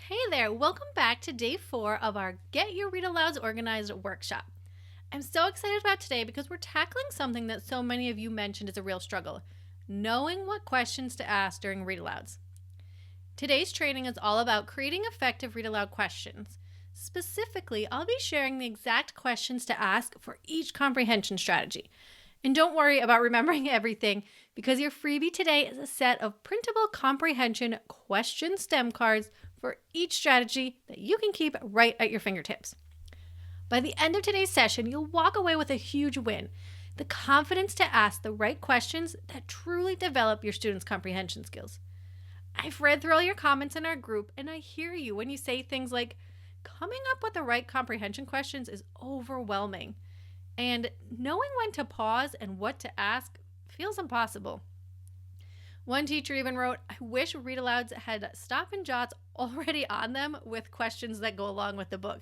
Hey there, welcome back to day 4 of our Get Your Read Alouds Organized workshop. I'm so excited about today because we're tackling something that so many of you mentioned is a real struggle, knowing what questions to ask during read alouds. Today's training is all about creating effective read aloud questions. Specifically, I'll be sharing the exact questions to ask for each comprehension strategy. And don't worry about remembering everything because your freebie today is a set of printable comprehension question stem cards for each strategy that you can keep right at your fingertips. By the end of today's session, you'll walk away with a huge win, the confidence to ask the right questions that truly develop your students' comprehension skills. I've read through all your comments in our group, and I hear you when you say things like, coming up with the right comprehension questions is overwhelming, and knowing when to pause and what to ask feels impossible. One teacher even wrote, I wish read alouds had stop and jots already on them with questions that go along with the book.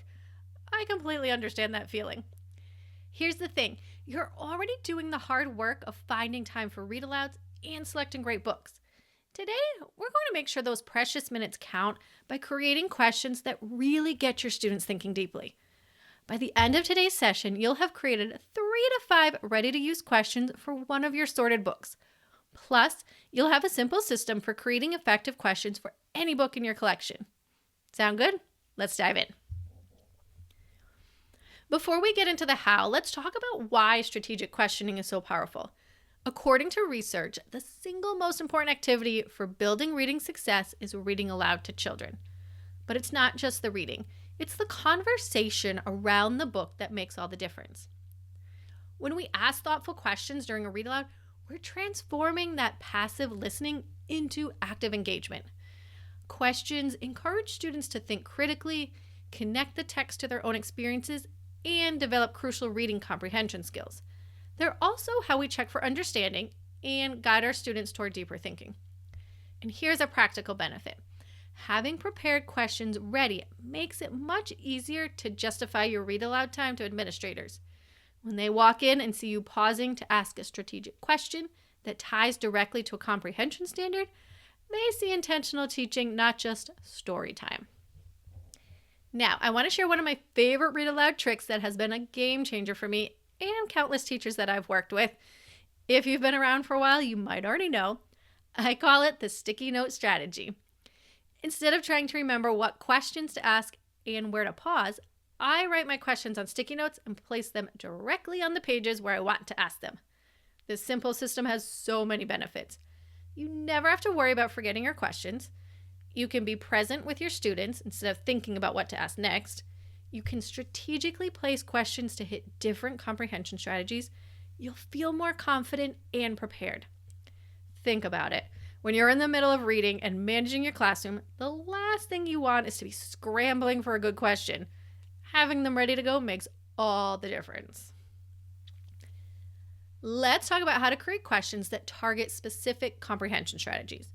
I completely understand that feeling. Here's the thing, you're already doing the hard work of finding time for read alouds and selecting great books. Today, we're going to make sure those precious minutes count by creating questions that really get your students thinking deeply. By the end of today's session, you'll have created 3 to 5 ready-to-use questions for one of your sorted books. Plus, you'll have a simple system for creating effective questions for any book in your collection. Sound good? Let's dive in. Before we get into the how, let's talk about why strategic questioning is so powerful. According to research, the single most important activity for building reading success is reading aloud to children. But it's not just the reading. It's the conversation around the book that makes all the difference. When we ask thoughtful questions during a read aloud, we're transforming that passive listening into active engagement. Questions encourage students to think critically, connect the text to their own experiences, and develop crucial reading comprehension skills. They're also how we check for understanding and guide our students toward deeper thinking. And here's a practical benefit. Having prepared questions ready makes it much easier to justify your read aloud time to administrators. When they walk in and see you pausing to ask a strategic question that ties directly to a comprehension standard, they see intentional teaching, not just story time. Now, I want to share one of my favorite read aloud tricks that has been a game changer for me and countless teachers that I've worked with. If you've been around for a while, you might already know. I call it the sticky note strategy. Instead of trying to remember what questions to ask and where to pause, I write my questions on sticky notes and place them directly on the pages where I want to ask them. This simple system has so many benefits. You never have to worry about forgetting your questions. You can be present with your students instead of thinking about what to ask next. You can strategically place questions to hit different comprehension strategies. You'll feel more confident and prepared. Think about it. When you're in the middle of reading and managing your classroom, the last thing you want is to be scrambling for a good question. Having them ready to go makes all the difference. Let's talk about how to create questions that target specific comprehension strategies.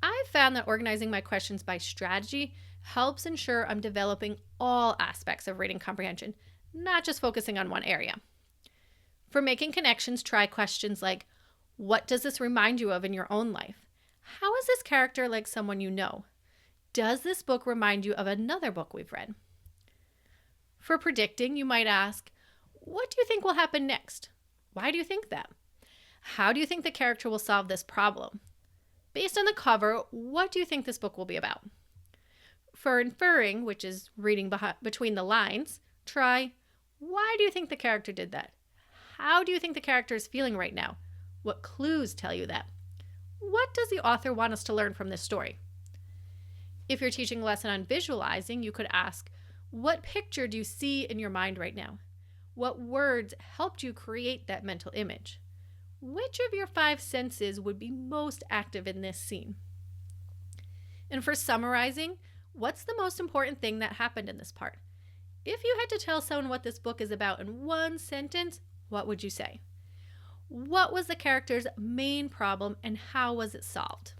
I've found that organizing my questions by strategy helps ensure I'm developing all aspects of reading comprehension, not just focusing on one area. For making connections, try questions like, what does this remind you of in your own life? How is this character like someone you know? Does this book remind you of another book we've read? For predicting, you might ask, what do you think will happen next? Why do you think that? How do you think the character will solve this problem? Based on the cover, what do you think this book will be about? For inferring, which is reading between the lines, try, why do you think the character did that? How do you think the character is feeling right now? What clues tell you that? What does the author want us to learn from this story? If you're teaching a lesson on visualizing, you could ask, what picture do you see in your mind right now? What words helped you create that mental image? Which of your 5 senses would be most active in this scene? And for summarizing, what's the most important thing that happened in this part? If you had to tell someone what this book is about in one sentence, what would you say? What was the character's main problem and how was it solved?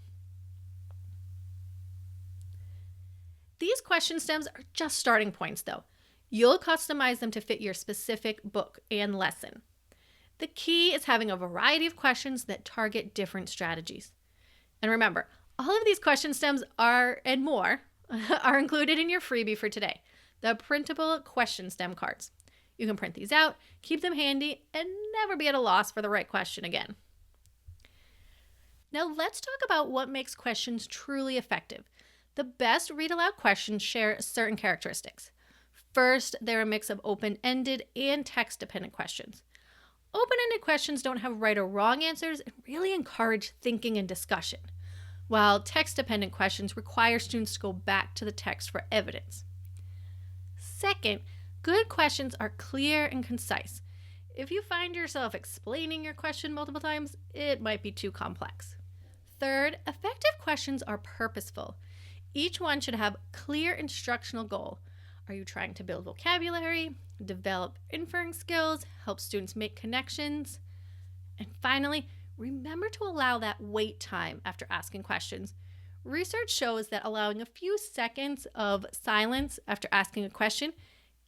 These question stems are just starting points though. You'll customize them to fit your specific book and lesson. The key is having a variety of questions that target different strategies. And remember, all of these question stems are, and more, are included in your freebie for today, the printable question stem cards. You can print these out, keep them handy, and never be at a loss for the right question again. Now let's talk about what makes questions truly effective. The best read aloud questions share certain characteristics. First, they're a mix of open-ended and text-dependent questions. Open-ended questions don't have right or wrong answers and really encourage thinking and discussion, while text-dependent questions require students to go back to the text for evidence. Second, good questions are clear and concise. If you find yourself explaining your question multiple times, it might be too complex. Third, effective questions are purposeful. Each one should have a clear instructional goal. Are you trying to build vocabulary, develop inferring skills, help students make connections? And finally, remember to allow that wait time after asking questions. Research shows that allowing a few seconds of silence after asking a question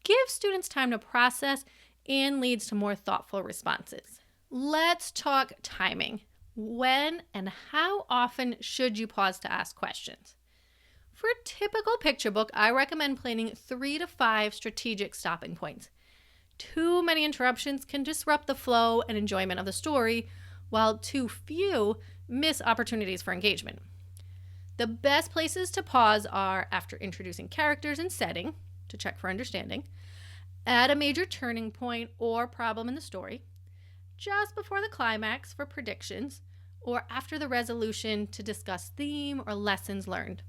gives students time to process and leads to more thoughtful responses. Let's talk timing. When and how often should you pause to ask questions? For a typical picture book, I recommend planning 3 to 5 strategic stopping points. Too many interruptions can disrupt the flow and enjoyment of the story, while too few miss opportunities for engagement. The best places to pause are after introducing characters and setting, to check for understanding, at a major turning point or problem in the story, just before the climax for predictions, or after the resolution to discuss theme or lessons learned.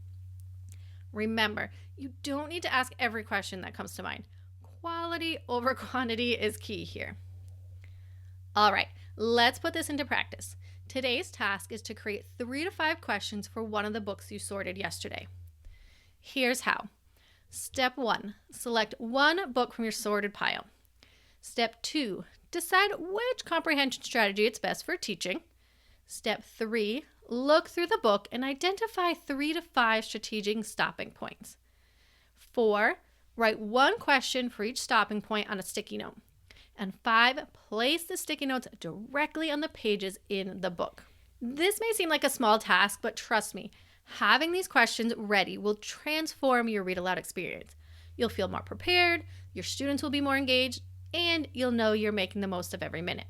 Remember, you don't need to ask every question that comes to mind. Quality over quantity is key here. All right, let's put this into practice. Today's task is to create 3 to 5 questions for one of the books you sorted yesterday. Here's how. Step 1, select one book from your sorted pile. Step 2, decide which comprehension strategy it's best for teaching. Step 3, look through the book and identify 3 to 5 strategic stopping points. 4, write one question for each stopping point on a sticky note. And 5, place the sticky notes directly on the pages in the book. This may seem like a small task, but trust me, having these questions ready will transform your read aloud experience. You'll feel more prepared, your students will be more engaged, and you'll know you're making the most of every minute.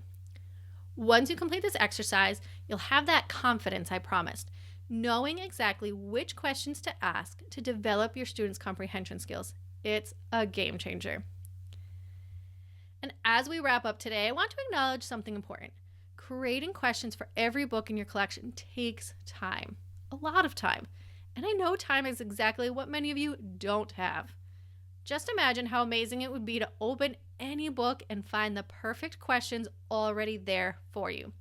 Once you complete this exercise, you'll have that confidence I promised, knowing exactly which questions to ask to develop your students' comprehension skills. It's a game changer. And as we wrap up today, I want to acknowledge something important. Creating questions for every book in your collection takes time, a lot of time. And I know time is exactly what many of you don't have. Just imagine how amazing it would be to open any book and find the perfect questions already there for you.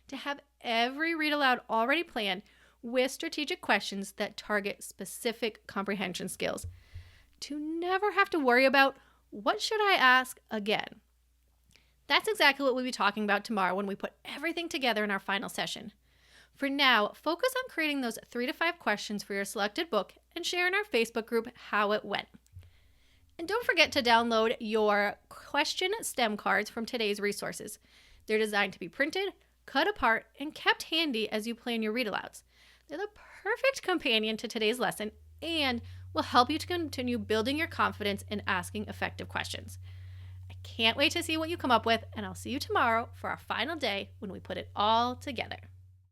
To have every read aloud already planned with strategic questions that target specific comprehension skills. To never have to worry about what should I ask again. That's exactly what we'll be talking about tomorrow when we put everything together in our final session. For now, focus on creating those 3 to 5 questions for your selected book and share in our Facebook group how it went. And don't forget to download your question stem cards from today's resources. They're designed to be printed, cut apart, and kept handy as you plan your read alouds. They're the perfect companion to today's lesson and will help you to continue building your confidence in asking effective questions. I can't wait to see what you come up with, and I'll see you tomorrow for our final day when we put it all together.